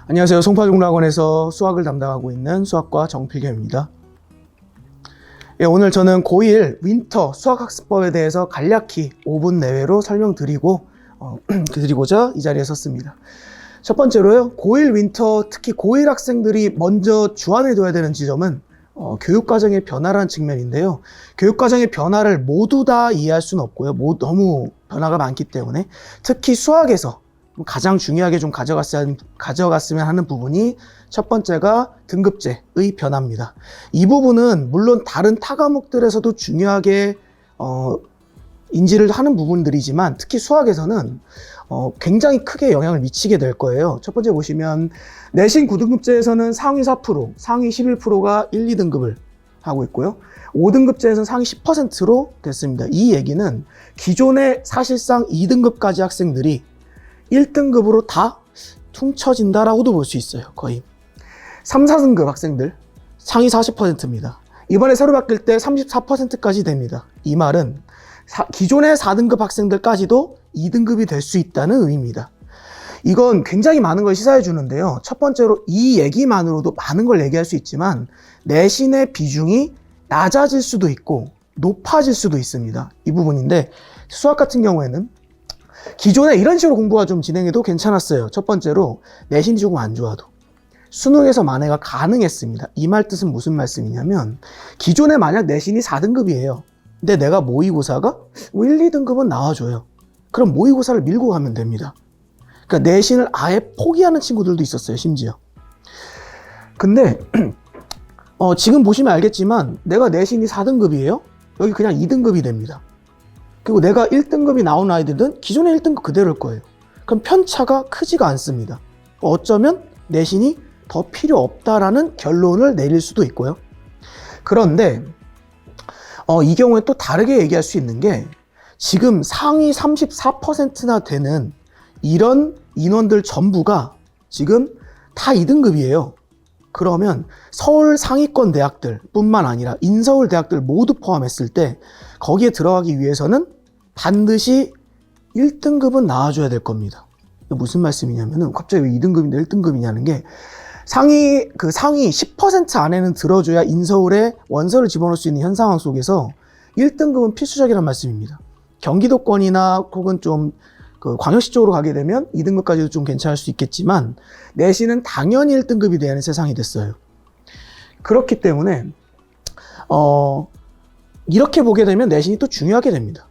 안녕하세요. 송파중락원에서 수학을 담당하고 있는 수학과 정필겸입니다. 오늘 저는 고1 윈터 수학학습법에 대해서 간략히 5분 내외로 드리고자 이 자리에 섰습니다. 첫 번째로요, 고1 윈터, 특히 고1 학생들이 먼저 주안해 둬야 되는 지점은 교육과정의 변화라는 측면인데요. 교육과정의 변화를 모두 다 이해할 수는 없고요. 너무 변화가 많기 때문에 특히 수학에서 가장 중요하게 좀 가져갔으면 하는 부분이 첫 번째가 등급제의 변화입니다. 이 부분은 물론 다른 타 과목들에서도 중요하게 인지를 하는 부분들이지만 특히 수학에서는 굉장히 크게 영향을 미치게 될 거예요. 첫 번째 보시면 내신 9등급제에서는 상위 4%, 상위 11%가 1, 2등급을 하고 있고요. 5등급제에서는 상위 10%로 됐습니다. 이 얘기는 기존에 사실상 2등급까지 학생들이 1등급으로 다 퉁쳐진다라고도 볼 수 있어요. 거의 3, 4등급 학생들 상위 40%입니다. 이번에 새로 바뀔 때 34%까지 됩니다. 이 말은 기존의 4등급 학생들까지도 2등급이 될 수 있다는 의미입니다. 이건 굉장히 많은 걸 시사해 주는데요. 첫 번째로 이 얘기만으로도 많은 걸 얘기할 수 있지만 내신의 비중이 낮아질 수도 있고 높아질 수도 있습니다. 이 부분인데 수학 같은 경우에는 기존에 이런 식으로 공부가 좀 진행해도 괜찮았어요. 첫 번째로 내신이 조금 안 좋아도 수능에서 만회가 가능했습니다. 이 말 뜻은 무슨 말씀이냐면 기존에 만약 내신이 4등급이에요. 근데 내가 모의고사가 1, 2등급은 나와줘요. 그럼 모의고사를 밀고 가면 됩니다. 그러니까 내신을 아예 포기하는 친구들도 있었어요. 심지어. 근데 지금 보시면 알겠지만 내가 내신이 4등급이에요. 여기 그냥 2등급이 됩니다. 그리고 내가 1등급이 나온 아이들은 기존의 1등급 그대로일 거예요. 그럼 편차가 크지가 않습니다. 어쩌면 내신이 더 필요 없다라는 결론을 내릴 수도 있고요. 그런데 이 경우에 또 다르게 얘기할 수 있는 게 지금 상위 34%나 되는 이런 인원들 전부가 지금 다 2등급이에요. 그러면 서울 상위권 대학들 뿐만 아니라 인서울 대학들 모두 포함했을 때 거기에 들어가기 위해서는 반드시 1등급은 나와줘야 될 겁니다. 무슨 말씀이냐면은 갑자기 왜 2등급인데 1등급이냐는 게 상위 10% 안에는 들어줘야 인서울에 원서를 집어넣을 수 있는 현 상황 속에서 1등급은 필수적이란 말씀입니다. 경기도권이나 혹은 좀 광역시 쪽으로 가게 되면 2등급까지도 좀 괜찮을 수 있겠지만 내신은 당연히 1등급이 되는 세상이 됐어요. 그렇기 때문에 이렇게 보게 되면 내신이 또 중요하게 됩니다.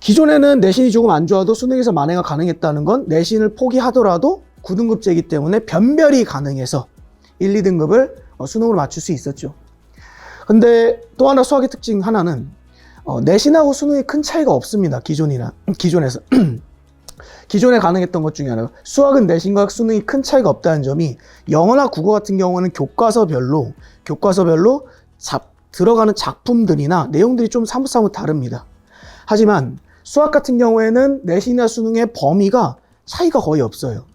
기존에는 내신이 조금 안 좋아도 수능에서 만회가 가능했다는 건 내신을 포기하더라도 9등급제이기 때문에 변별이 가능해서 1, 2등급을 수능으로 맞출 수 있었죠. 근데 또 하나 수학의 특징 하나는 내신하고 수능이 큰 차이가 없습니다. 기존에서. 기존에 가능했던 것 중에 하나가 수학은 내신과 수능이 큰 차이가 없다는 점이 영어나 국어 같은 경우는 교과서별로 들어가는 작품들이나 내용들이 좀 사뭇사뭇 다릅니다. 하지만 수학 같은 경우에는 내신이나 수능의 범위가 차이가 거의 없어요.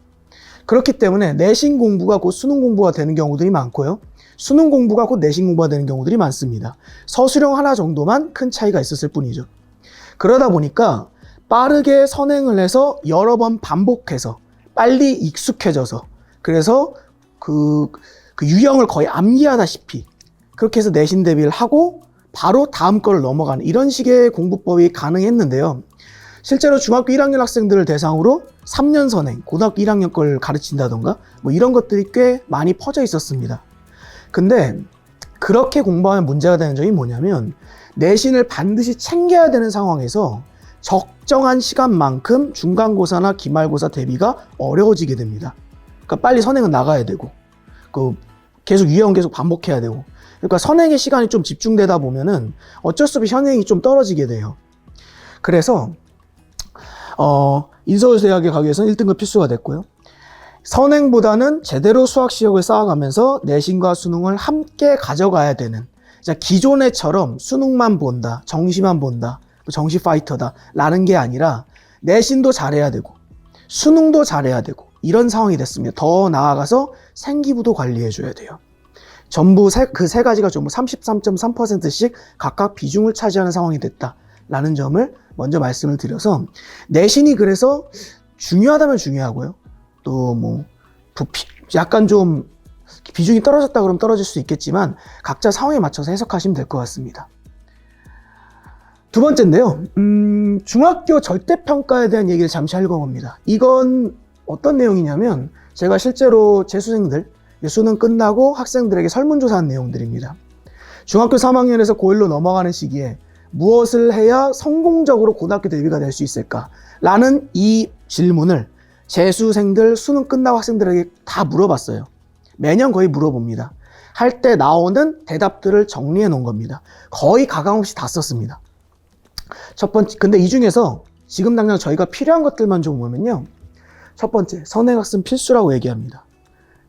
그렇기 때문에 내신 공부가 곧 수능 공부가 되는 경우들이 많고요. 수능 공부가 곧 내신 공부가 되는 경우들이 많습니다. 서술형 하나 정도만 큰 차이가 있었을 뿐이죠. 그러다 보니까 빠르게 선행을 해서 여러 번 반복해서 빨리 익숙해져서 그래서 그 유형을 거의 암기하다시피 그렇게 해서 내신 대비를 하고 바로 다음 거를 넘어가는 이런 식의 공부법이 가능했는데요. 실제로 중학교 1학년 학생들을 대상으로 3년 선행, 고등학교 1학년 걸 가르친다던가 이런 것들이 꽤 많이 퍼져 있었습니다. 근데 그렇게 공부하면 문제가 되는 점이 뭐냐면 내신을 반드시 챙겨야 되는 상황에서 적정한 시간만큼 중간고사나 기말고사 대비가 어려워지게 됩니다. 그러니까 빨리 선행은 나가야 되고 계속 유형 계속 반복해야 되고 그러니까 선행의 시간이 좀 집중되다 보면은 어쩔 수 없이 현행이 좀 떨어지게 돼요. 그래서 인서울대학에 가기 위해서는 1등급 필수가 됐고요. 선행보다는 제대로 수학 실력을 쌓아가면서 내신과 수능을 함께 가져가야 되는 기존에처럼 수능만 본다, 정시만 본다, 정시 파이터다 라는 게 아니라 내신도 잘해야 되고 수능도 잘해야 되고 이런 상황이 됐습니다. 더 나아가서 생기부도 관리해줘야 돼요. 전부 그 세 가지가 전부 33.3%씩 각각 비중을 차지하는 상황이 됐다라는 점을 먼저 말씀을 드려서 내신이 그래서 중요하다면 중요하고요. 또 약간 좀 비중이 떨어졌다 그러면 떨어질 수 있겠지만 각자 상황에 맞춰서 해석하시면 될 것 같습니다. 두 번째인데요. 중학교 절대평가에 대한 얘기를 잠시 하려고 합니다. 이건 어떤 내용이냐면 제가 실제로 재수생들 수능 끝나고 학생들에게 설문조사한 내용들입니다. 중학교 3학년에서 고1로 넘어가는 시기에 무엇을 해야 성공적으로 고등학교 대비가 될 수 있을까? 라는 이 질문을 재수생들, 수능 끝나고 학생들에게 다 물어봤어요. 매년 거의 물어봅니다. 할 때 나오는 대답들을 정리해 놓은 겁니다. 거의 가감없이 다 썼습니다. 첫 번째, 근데 이 중에서 지금 당장 저희가 필요한 것들만 좀 보면요. 첫 번째, 선행학습 필수라고 얘기합니다.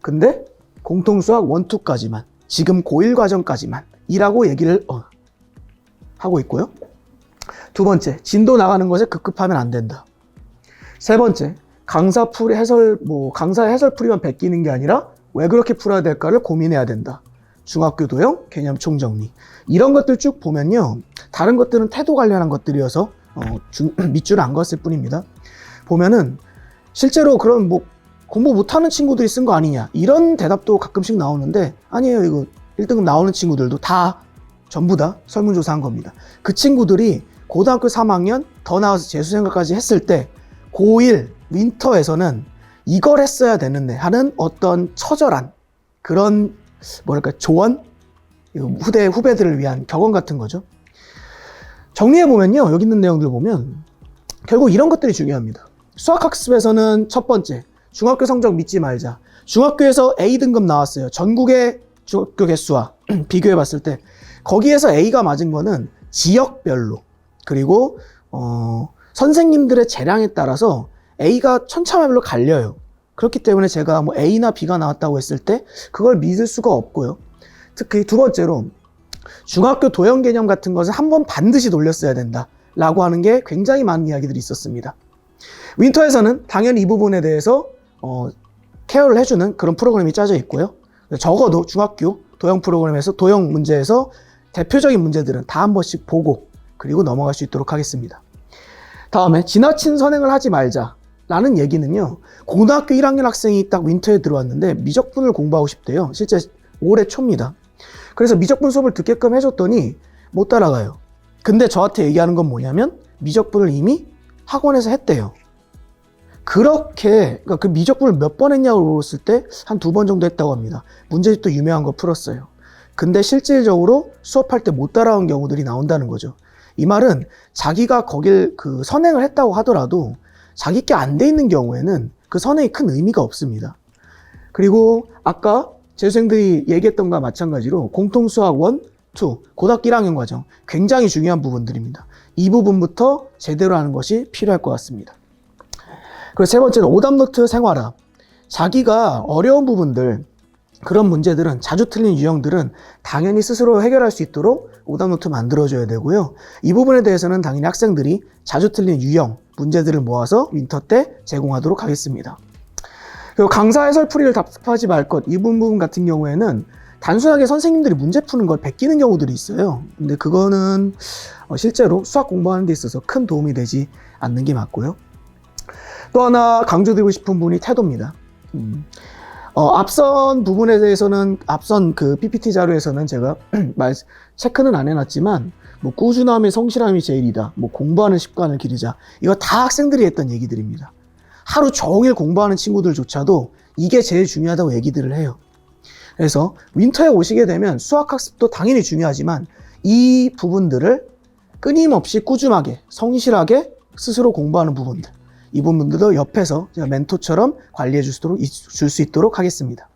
근데 공통수학 1, 2까지만, 지금 고1 과정까지만 이라고 얘기를 하고 있고요. 두 번째, 진도 나가는 것에 급급하면 안 된다. 세 번째, 강사의 해설풀이만 베끼는 게 아니라 왜 그렇게 풀어야 될까를 고민해야 된다. 중학교 도형, 개념 총정리. 이런 것들 쭉 보면요. 다른 것들은 태도 관련한 것들이어서 밑줄을 안 그었을 뿐입니다. 보면은 실제로 그런 공부 못하는 친구들이 쓴 거 아니냐 이런 대답도 가끔씩 나오는데 아니에요. 이거 1등급 나오는 친구들도 전부 다 설문조사한 겁니다. 그 친구들이 고등학교 3학년 더 나와서 재수생활까지 했을 때 고1 윈터에서는 이걸 했어야 되는데 하는 어떤 처절한 그런 조언? 후배들을 위한 격언 같은 거죠. 정리해보면요. 여기 있는 내용들 보면 결국 이런 것들이 중요합니다. 수학학습에서는 첫 번째, 중학교 성적 믿지 말자. 중학교에서 A등급 나왔어요. 전국의 중학교 개수와 비교해봤을 때 거기에서 A가 맞은 거는 지역별로 그리고 선생님들의 재량에 따라서 A가 천차만별로 갈려요. 그렇기 때문에 제가 A나 B가 나왔다고 했을 때 그걸 믿을 수가 없고요. 특히 두 번째로 중학교 도형 개념 같은 것을 한번 반드시 돌렸어야 된다 라고 하는 게 굉장히 많은 이야기들이 있었습니다. 윈터에서는 당연히 이 부분에 대해서 케어를 해주는 그런 프로그램이 짜져 있고요. 적어도 중학교 도형 프로그램에서 도형 문제에서 대표적인 문제들은 다 한 번씩 보고 그리고 넘어갈 수 있도록 하겠습니다. 다음에 지나친 선행을 하지 말자 라는 얘기는요. 고등학교 1학년 학생이 딱 윈터에 들어왔는데 미적분을 공부하고 싶대요. 실제 올해 초입니다. 그래서 미적분 수업을 듣게끔 해줬더니 못 따라가요. 근데 저한테 얘기하는 건 뭐냐면 미적분을 이미 학원에서 했대요. 그러니까 그 미적분을 몇 번 했냐고 물었을 때 한 2번 정도 했다고 합니다. 문제집도 유명한 거 풀었어요. 근데 실질적으로 수업할 때 못 따라온 경우들이 나온다는 거죠. 이 말은 자기가 거길 선행을 했다고 하더라도 자기 게 안 돼 있는 경우에는 그 선행이 큰 의미가 없습니다. 그리고 아까 재수생들이 얘기했던 것과 마찬가지로 공통수학 1, 2, 고등학교 1학년 과정 굉장히 중요한 부분들입니다. 이 부분부터 제대로 하는 것이 필요할 것 같습니다. 그리고 세 번째는 오답노트 생활화. 자기가 어려운 부분들, 그런 문제들은 자주 틀린 유형들은 당연히 스스로 해결할 수 있도록 오답노트 만들어줘야 되고요. 이 부분에 대해서는 당연히 학생들이 자주 틀린 유형, 문제들을 모아서 윈터 때 제공하도록 하겠습니다. 그리고 강사 해설풀이를 답습하지 말 것, 이 부분 같은 경우에는 단순하게 선생님들이 문제 푸는 걸 베끼는 경우들이 있어요. 근데 그거는 실제로 수학 공부하는 데 있어서 큰 도움이 되지 않는 게 맞고요. 또 하나 강조드리고 싶은 부분이 태도입니다. 앞선 부분에 대해서는 앞선 그 PPT 자료에서는 제가 체크는 안 해놨지만 꾸준함이 성실함이 제일이다. 공부하는 습관을 기르자. 이거 다 학생들이 했던 얘기들입니다. 하루 종일 공부하는 친구들조차도 이게 제일 중요하다고 얘기들을 해요. 그래서 윈터에 오시게 되면 수학학습도 당연히 중요하지만 이 부분들을 끊임없이 꾸준하게 성실하게 스스로 공부하는 부분들, 이 부분들도 옆에서 제가 멘토처럼 관리해 줄 수 있도록 하겠습니다.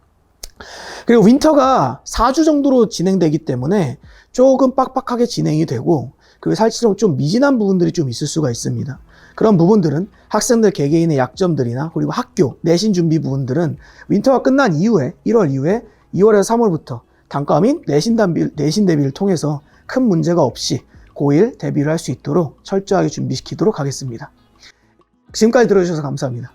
그리고 윈터가 4주 정도로 진행되기 때문에 조금 빡빡하게 진행이 되고 그리고 사실은 좀 미진한 부분들이 좀 있을 수가 있습니다. 그런 부분들은 학생들 개개인의 약점들이나 그리고 학교, 내신 준비 부분들은 윈터가 끝난 이후에 1월 이후에 2월에서 3월부터 단과 및 내신 대비를 통해서 큰 문제가 없이 고1 대비를 할 수 있도록 철저하게 준비시키도록 하겠습니다. 지금까지 들어주셔서 감사합니다.